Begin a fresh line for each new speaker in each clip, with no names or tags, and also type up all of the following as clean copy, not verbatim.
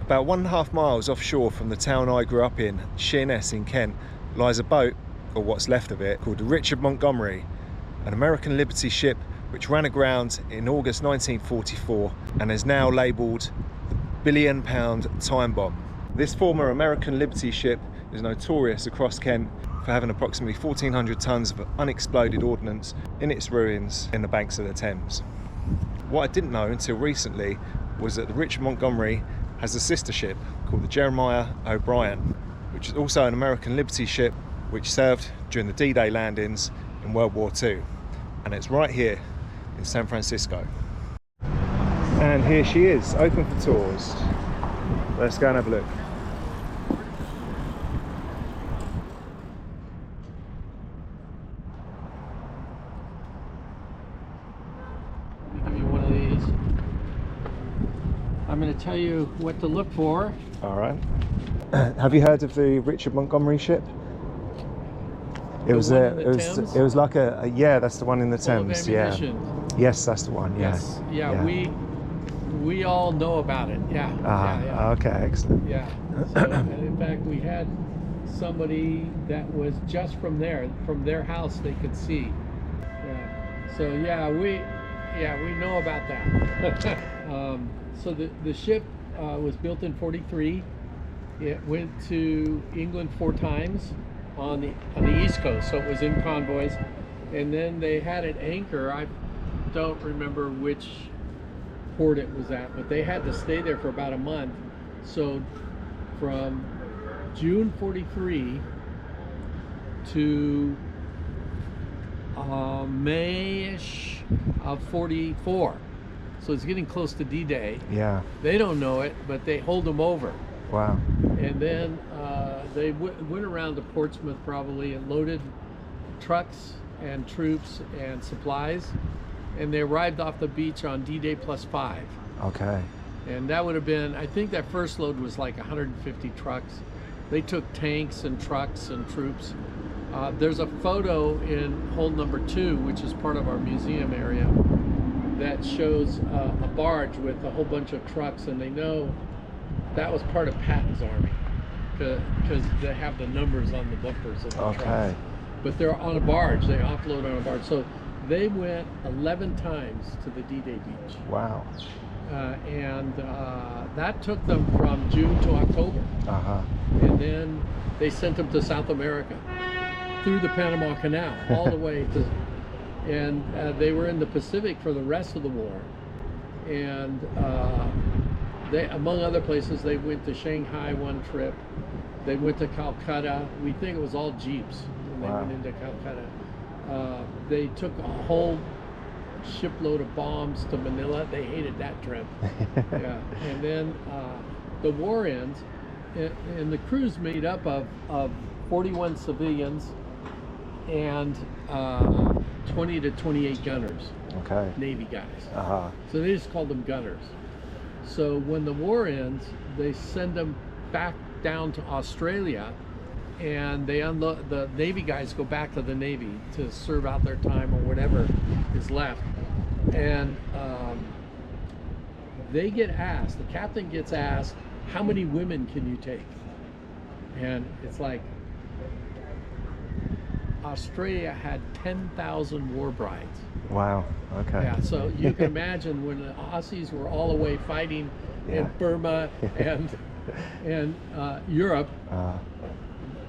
About 1.5 miles offshore from the town I grew up in, Sheerness in Kent, lies a boat, or what's left of it, called the Richard Montgomery, an American Liberty ship which ran aground in August 1944 and is now labelled the billion-pound time bomb. This former American Liberty ship is notorious across Kent for having approximately 1,400 tonnes of unexploded ordnance in its ruins in the banks of the Thames. What I didn't know until recently was that the Richard Montgomery has a sister ship called the Jeremiahobrien, which is also an American Liberty ship which served during the D-Day landings in World War II. And it's right here in San Francisco. And here she is, open for tours. Let's go and have a look.
I'm going to tell you what to look for.
All right. Have you heard of the Richard Montgomery ship? It was like a yeah, that's the one in the Thames. Yeah. Yes, that's the one. Yeah.
Yes. Yeah. We all know about it. Yeah. Yeah.
Okay. Excellent.
Yeah. So, and in fact, we had somebody that was just from their house they could see. Yeah. So we know about that. So the ship was built in '43. It went to England 4 times on the East Coast, so it was in convoys, and then they had it anchor. I don't remember which port it was at, but they had to stay there for about a month. So from June '43 to May-ish of '44. So it's getting close to D-Day.
Yeah.
They don't know it, but they hold them over.
Wow.
And then they went around to Portsmouth probably and loaded trucks and troops and supplies. And they arrived off the beach on D-Day +5.
Okay.
And that would have been, I think that first load was like 150 trucks. They took tanks and trucks and troops. There's a photo in hold number 2, which is part of our museum area, that shows a barge with a whole bunch of trucks, and they know that was part of Patton's army because they have the numbers on the bumpers of the trucks. But they're on a barge, they offload on a barge. So they went 11 times to the D-Day beach.
Wow.
And that took them from June to October. And then they sent them to South America through the Panama Canal all the way to, and they were in the Pacific for the rest of the war. And they, among other places, they went to Shanghai one trip. They went to Calcutta. We think it was all jeeps when they went into Calcutta. They took a whole shipload of bombs to Manila. They hated that trip. Yeah. And then the war ends, and the crew's made up of 41 civilians and 20 to 28 gunners.
Okay.
Navy guys. So they just called them gunners. So when the war ends, they send them back down to Australia, and they unload. The Navy guys go back to the Navy to serve out their time or whatever is left. And they get asked, the captain gets asked, how many women can you take? And it's like, Australia had 10,000 war brides.
Wow, okay.
Yeah, so you can imagine when the Aussies were all away fighting in Burma and Europe,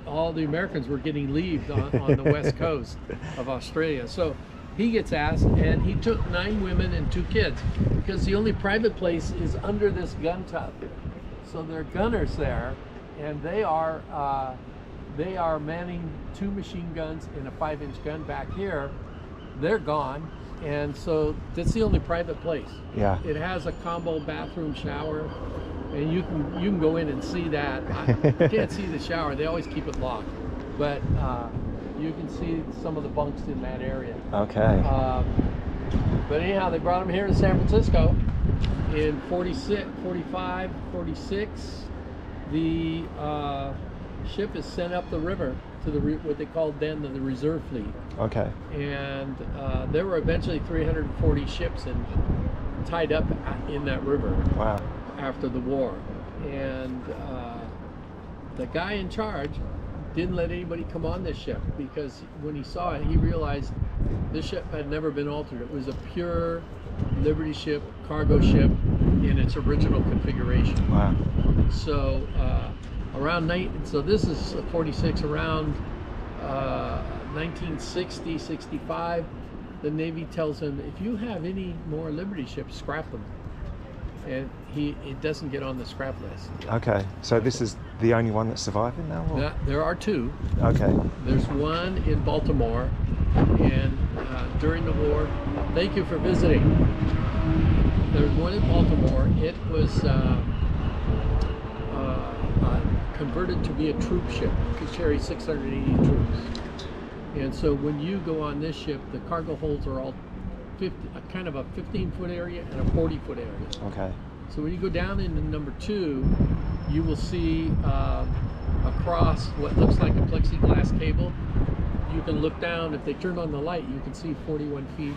all the Americans were getting leave on the west coast of Australia. So he gets asked, and he took 9 women and 2 kids, because the only private place is under this gun tub. So there are gunners there, and they are manning 2 machine guns and a 5-inch gun back here. They're gone, and so that's the only private place. Yeah. It has a combo bathroom shower, and you can go in and see that. I can't see the shower. They always keep it locked, but you can see some of the bunks in that area. Okay. But anyhow, they brought them here to San Francisco in 46, 45, 46. The ship is sent up the river to what they called then the reserve fleet. Okay. And there were eventually 340 ships tied up in that river. Wow. After the war. and the guy in charge didn't let anybody come on this ship, because when he saw it, he realized this ship had never been altered. It was a pure Liberty ship, cargo ship in its original configuration.
Wow.
So so this is 46, around 1960, 65, the Navy tells him, if you have any more Liberty ships, scrap them. And it doesn't get on the scrap list.
Okay, so this is the only one that's surviving now? Or?
There are two.
Okay.
There's one in Baltimore, and during the war, thank you for visiting. There's one in Baltimore. It was converted to be a troop ship to carry 680 troops. And so when you go on this ship, the cargo holds are all kind of a 15-foot area and a 40-foot area.
Okay.
So when you go down into number 2, you will see across what looks like a plexiglass cable. You can look down. If they turn on the light, you can see 41 feet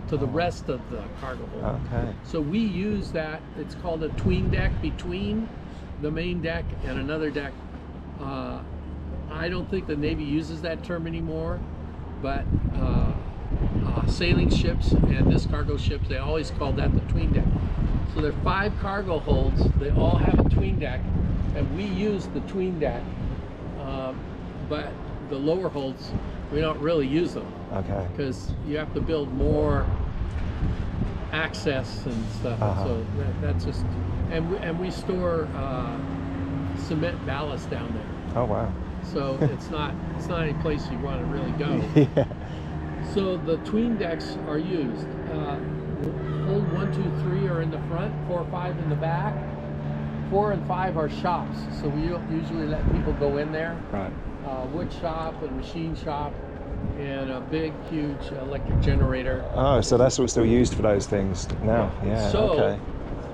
to the rest of the cargo hold.
Okay.
So we use that. It's called a tween deck, between the main deck and another deck. I don't think the Navy uses that term anymore, but sailing ships and this cargo ships, they always call that the tween deck. So there are 5 cargo holds. They all have a tween deck, and we use the tween deck, but the lower holds, we don't really use them.
Okay.
Because you have to build more access and stuff. So that's just, and we store cement ballast down there.
Oh wow.
So it's not any place you want to really go.
Yeah.
So the tween decks are used. Hold 1, 2, 3 are in the front, 4, 5 in the back. 4 and 5 are shops, so we don't usually let people go in there.
Right.
Wood shop and machine shop, and a big, huge electric generator.
Oh, so that's what's still used for those things now. Yeah.
So
okay.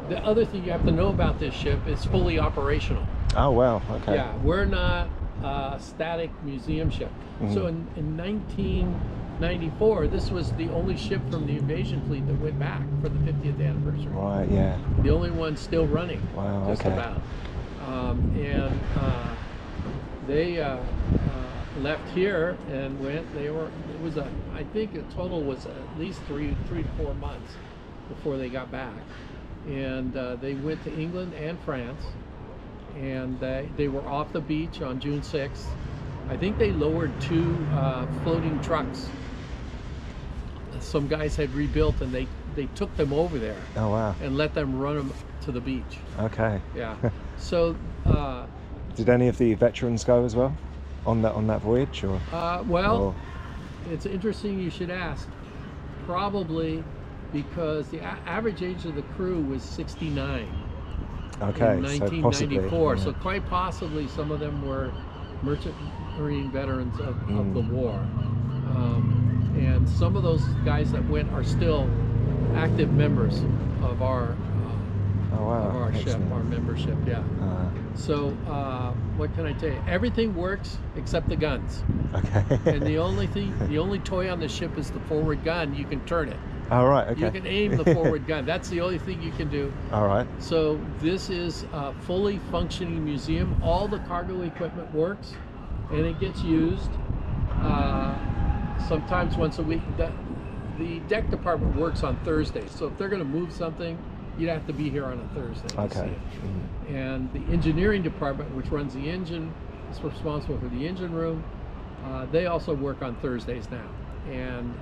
the other thing you have to know about this ship, it's fully operational.
Oh wow. Okay.
Yeah, we're not a static museum ship. So in 1994, this was the only ship from the invasion fleet that went back for the 50th anniversary.
Right. Yeah.
The only one still running.
Wow.
Just
okay.
about. They left here and went. I think the total was at least 3 to 4 months before they got back. And they went to England and France, and they were off the beach on June 6th. I think they lowered 2 floating trucks. Some guys had rebuilt, and they took them over there.
Oh wow.
And let them run them to the beach.
Okay.
Yeah. So.
Did any of the veterans go as well on that voyage, or?
Well, it's interesting you should ask. Probably because the average age of the crew was 69
okay,
in 1994.
so possibly, yeah.
So quite possibly some of them were merchant marine veterans of the war. And some of those guys that went are still active members of our ship, our membership. Yeah. So what can I tell you? Everything works except the guns.
Okay.
And the only toy on the ship is the forward gun. You can turn it.
All right. Okay.
You can aim the forward gun. That's the only thing you can do.
All right.
So this is a fully functioning museum. All the cargo equipment works, and it gets used sometimes once a week. The deck department works on Thursdays, so if they're going to move something, you'd have to be here on a Thursday to see it. And the engineering department, which runs the engine, is responsible for the engine room. They also work on Thursdays now. And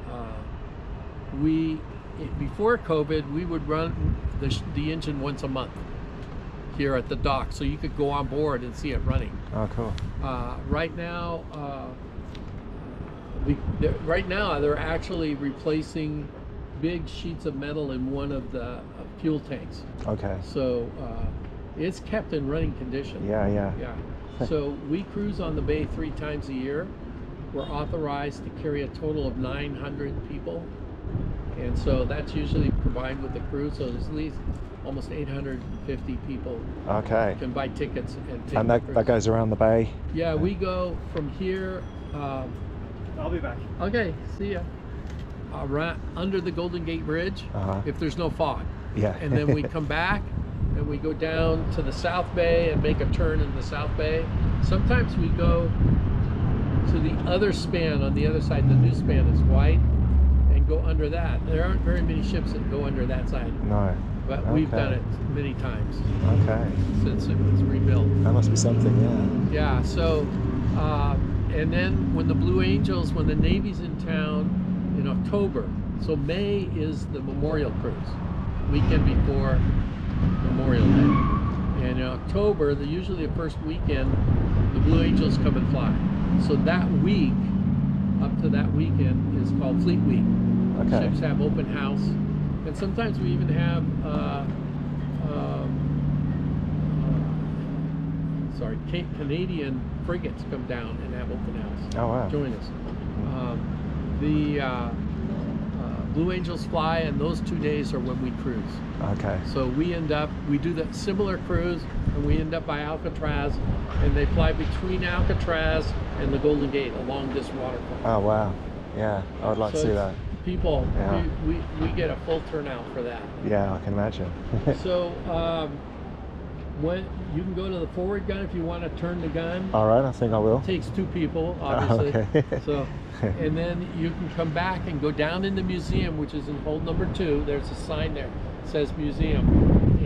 before COVID, we would run the engine once a month here at the dock, so you could go on board and see it running.
Oh, cool.
Right now, they're actually replacing big sheets of metal in one of the fuel tanks. Okay. So it's kept in running condition. Yeah. So we cruise on the bay 3 times a year. We're authorized to carry a total of 900 people. And so that's usually combined with the crew. So there's at least almost 850 people.
Okay.
Can buy tickets and take
And that goes around the bay?
Yeah, we go from here.
I'll be back.
Okay, see ya. Right under the Golden Gate Bridge, if there's no fog.
Yeah.
And then we come back and we go down to the South Bay and make a turn in the South Bay. Sometimes we go to the other span on the other side. The new span is white, and go under that. There aren't very many ships that go under that side.
No.
But we've done it many times.
Okay.
Since it was rebuilt.
That must be something, yeah.
Yeah, so, and then when the Blue Angels, when the Navy's in town in October, so May is the Memorial Cruise, weekend before Memorial Day. And in October, usually the first weekend, the Blue Angels come and fly. So that week, up to that weekend, is called Fleet Week.
Okay.
Ships have open house. And sometimes we even have, Canadian frigates come down and have open house.
Oh, wow.
Join us. The Blue Angels fly, and those 2 days are when we cruise.
Okay.
So we do that similar cruise, and we end up by Alcatraz, and they fly between Alcatraz and the Golden Gate along this waterfront.
Oh, wow. Yeah, I would like to see that.
People,
Yeah.
we get a full turnout for that.
Yeah, I can imagine.
So when you can go to the forward gun if you want to turn the gun.
All right, I think I will.
It takes 2 people, obviously.
Okay.
So, and then you can come back and go down in the museum, which is in hold number 2. There's a sign there that says museum,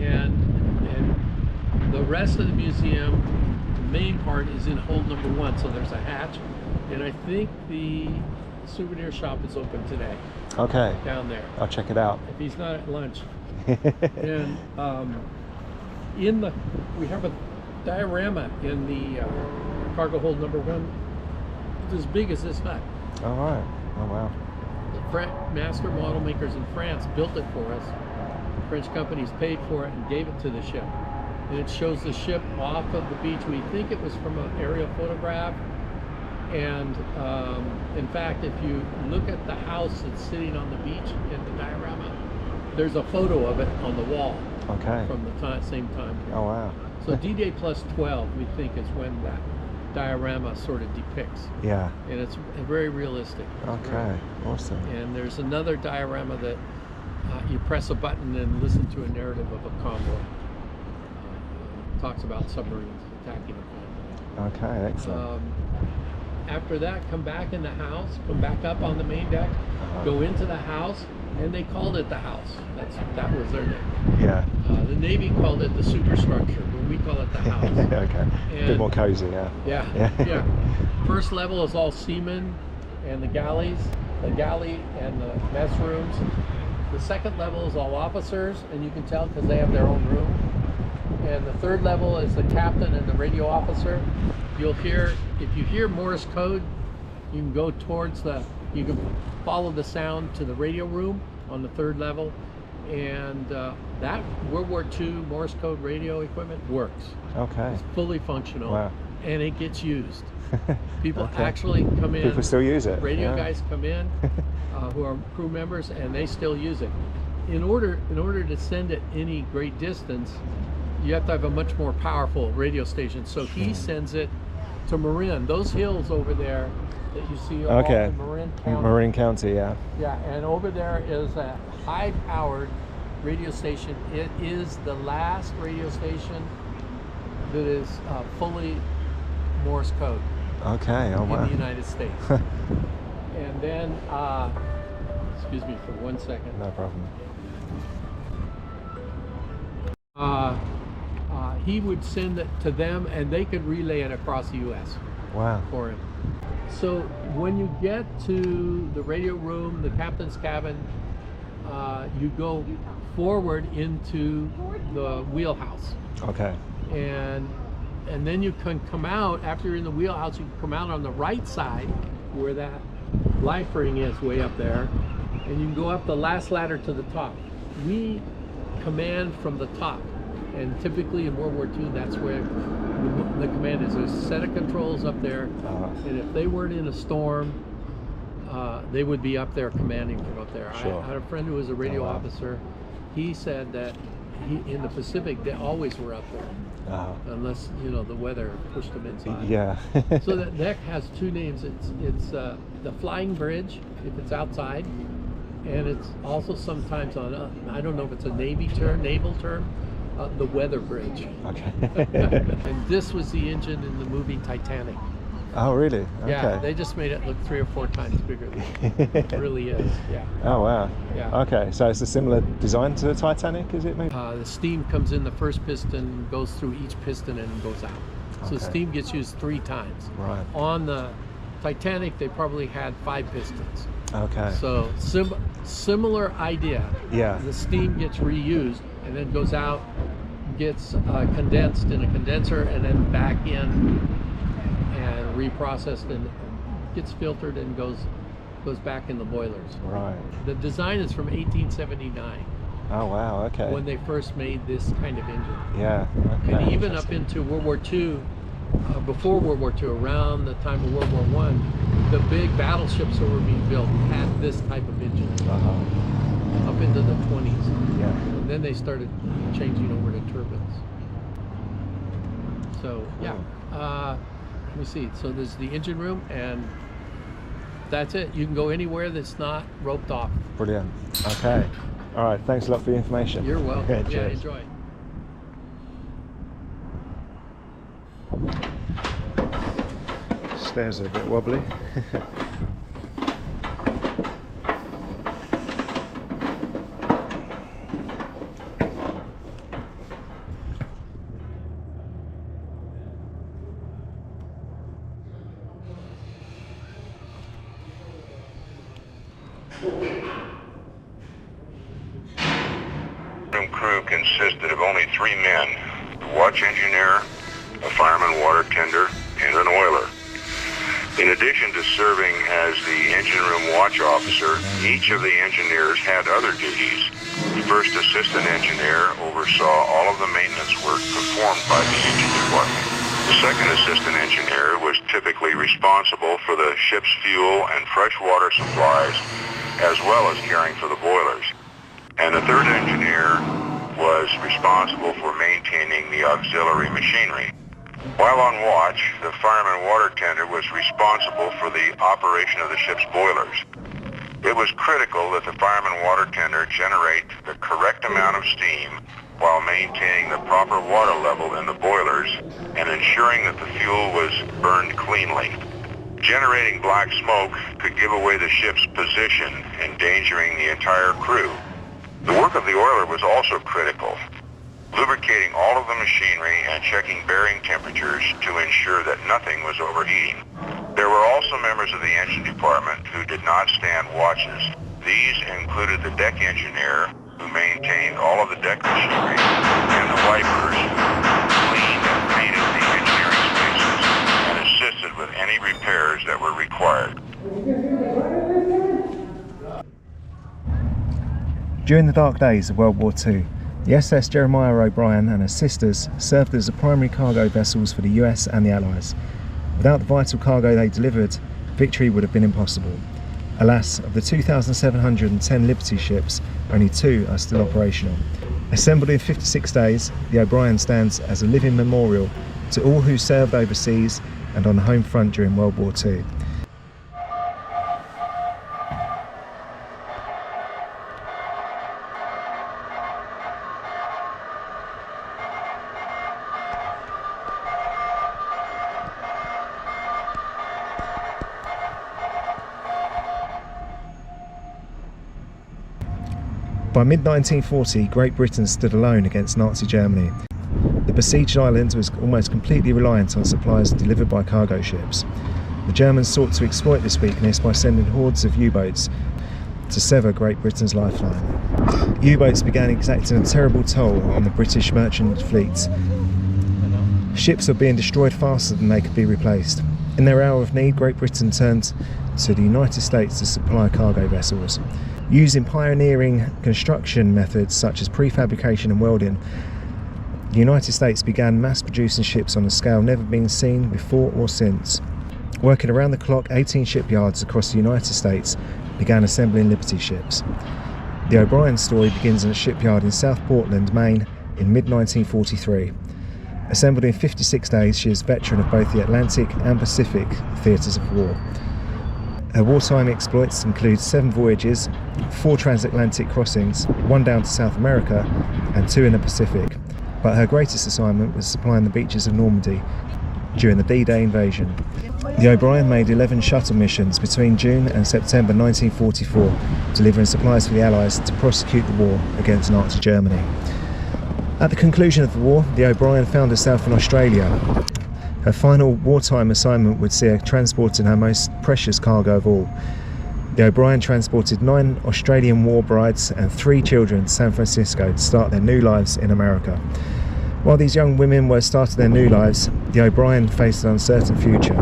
and the rest of the museum, the main part, is in hold number 1. So there's a hatch, and I think the souvenir shop is open today.
Okay.
Down there.
I'll check it out.
If he's not at lunch. And we have a diorama in the cargo hold number 1. It's as big as this hut.
All right. Oh, wow.
The master model makers in France built it for us. The French companies paid for it and gave it to the ship. And it shows the ship off of the beach. We think it was from an aerial photograph. And in fact, if you look at the house that's sitting on the beach in the diorama, there's a photo of it on the wall.
Okay.
From the same time.
Oh, wow.
So D-Day plus 12, we think, is when that diorama sort of depicts.
Yeah.
And it's very realistic.
Okay. Awesome.
And there's another diorama that you press a button and listen to a narrative of a convoy. Talks about submarines attacking a convoy.
Okay, excellent.
After that, come back in the house, come back up on the main deck, go into the house, and they called it the house. That was their name.
Yeah.
The Navy called it the superstructure, but we call it the house.
Okay. A bit more cozy, yeah.
Yeah. First level is all seamen and the galleys, the galley and the mess rooms. The second level is all officers, and you can tell because they have their own room. And the third level is the captain and the radio officer. You'll hear, if you hear Morse code, you can go towards you can follow the sound to the radio room on the third level. And that World War II Morse code radio equipment works.
Okay.
It's fully functional.
Wow.
And it gets used. People actually come in.
People still use it.
Radio guys come in who are crew members, and they still use it. In order to send it any great distance, you have to have a much more powerful radio station. So he sends it to Marin. Those hills over there that you see all in Marin County.
Marin County, yeah.
Yeah, and over there is a high-powered radio station. It is the last radio station that is fully Morse code.
Okay, oh wow.
In the United States. And then, excuse me for 1 second.
No problem.
He would send it to them, and they could relay it across the U.S.
Wow.
For him. So when you get to the radio room, the captain's cabin, you go forward into the wheelhouse.
Okay.
And then you can come out, after you're in the wheelhouse, you can come out on the right side where that life ring is way up there, and you can go up the last ladder to the top. We command from the top, and typically in World War II, that's where the command is. There's a set of controls up there, and if they weren't in a storm, they would be up there commanding from up there.
Sure.
I had a friend who was a radio officer. He said that in the Pacific, they always were up there, unless the weather pushed them inside.
Yeah.
So that deck has 2 names. It's the flying bridge if it's outside, and it's also sometimes on I don't know if it's a naval term, the weather bridge.
Okay.
And this was the engine in the movie Titanic.
Oh, really? Okay.
Yeah, they just made it look 3 or 4 times bigger than it really is. Yeah.
Oh, wow.
Yeah.
Okay, so it's a similar design to the Titanic, is it maybe?
The steam comes in the first piston, goes through each piston, and goes out. So
Okay.
steam gets used 3 times.
Right.
On the Titanic, they probably had 5 pistons.
Okay.
So similar idea.
Yeah.
The steam gets reused and then goes out, gets condensed in a condenser, and then back in and reprocessed and gets filtered and goes back in the boilers.
Right.
The design is from 1879
Oh, wow. Okay.
when they first made this kind of engine.
Yeah. Okay.
And even up into World War II, before World War II, around the time of World War I, the big battleships that were being built had this type of engine up into the 20s.
Yeah.
And then they started changing over to turbines. So, yeah. Let me see. So there's the engine room, and that's it. You can go anywhere that's not roped off.
Brilliant. Okay. All right. Thanks a lot for the information.
You're welcome.
Yeah,
Yeah,
cheers.
enjoy.
Stairs are a bit wobbly.
Crew consisted of only 3 men: a watch engineer, a fireman water tender, and an oiler. In addition to serving as the engine room watch officer, each of the engineers had other duties. The first assistant engineer oversaw all of the maintenance work performed by the engine department. The second assistant engineer was typically responsible for the ship's fuel and fresh water supplies, as well as caring for the boilers. And the third engineer was responsible for maintaining the auxiliary machinery. While on watch, the fireman water tender was responsible for the operation of the ship's boilers. It was critical that the fireman water tender generate the correct amount of steam while maintaining the proper water level in the boilers and ensuring that the fuel was burned cleanly. Generating black smoke could give away the ship's position, endangering the entire crew. The work of the oiler was also critical, lubricating all of the machinery and checking bearing temperatures to ensure that nothing was overheating. There were also members of the engine department who did not stand watches. These included the deck engineer, who maintained all of the deck machinery, and the wipers, who cleaned and painted the engineering spaces and assisted with any repairs that were required.
During the dark days of World War II, the SS Jeremiah-O'Brien and her sisters served as the primary cargo vessels for the US and the Allies. Without the vital cargo they delivered, victory would have been impossible. Alas, of the 2,710 Liberty ships, only 2 are still operational. Assembled in 56 days, the O'Brien stands as a living memorial to all who served overseas and on the home front during World War II. By mid-1940, Great Britain stood alone against Nazi Germany. The besieged island was almost completely reliant on supplies delivered by cargo ships. The Germans sought to exploit this weakness by sending hordes of U-boats to sever Great Britain's lifeline. U-boats began exacting a terrible toll on the British merchant fleet. Ships were being destroyed faster than they could be replaced. In their hour of need, Great Britain turned to the United States to supply cargo vessels. Using pioneering construction methods such as prefabrication and welding, the United States began mass-producing ships on a scale never been seen before or since. Working around the clock, 18 shipyards across the United States began assembling Liberty ships. The O'Brien story begins in a shipyard in South Portland, Maine in mid-1943. Assembled in 56 days, she is a veteran of both the Atlantic and Pacific theatres of war. Her wartime exploits include 7 voyages, 4 transatlantic crossings, 1 down to South America and 2 in the Pacific. but her greatest assignment was supplying the beaches of Normandy during the D-Day invasion. The O'Brien made 11 shuttle missions between June and September 1944, delivering supplies for the Allies to prosecute the war against Nazi Germany. At the conclusion of the war, the O'Brien found herself in Australia. Her final wartime assignment would see her transporting her most precious cargo of all. The O'Brien transported 9 Australian war brides and 3 children to San Francisco to start their new lives in America. While these young women were starting their new lives, the O'Brien faced an uncertain future.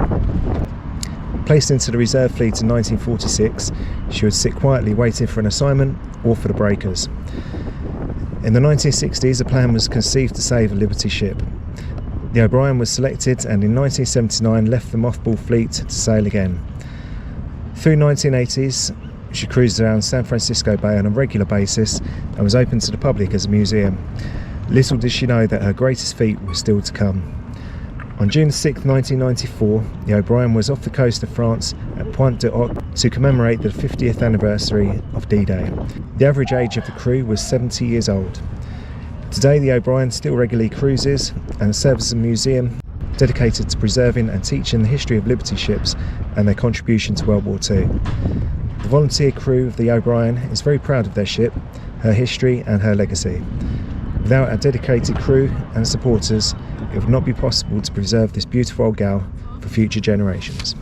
Placed into the reserve fleet in 1946, she would sit quietly waiting for an assignment or for the breakers. In the 1960s, a plan was conceived to save a Liberty ship. The O'Brien was selected and in 1979 left the mothball fleet to sail again. Through 1980s, she cruised around San Francisco Bay on a regular basis and was open to the public as a museum. Little did she know that her greatest feat was still to come. On June 6, 1994, the O'Brien was off the coast of France at Pointe du Hoc to commemorate the 50th anniversary of D-Day. The average age of the crew was 70 years old. Today, the O'Brien still regularly cruises and serves as a museum dedicated to preserving and teaching the history of Liberty ships and their contribution to World War II. The volunteer crew of the O'Brien is very proud of their ship, her history and her legacy. Without a dedicated crew and supporters, it would not be possible to preserve this beautiful old gal for future generations.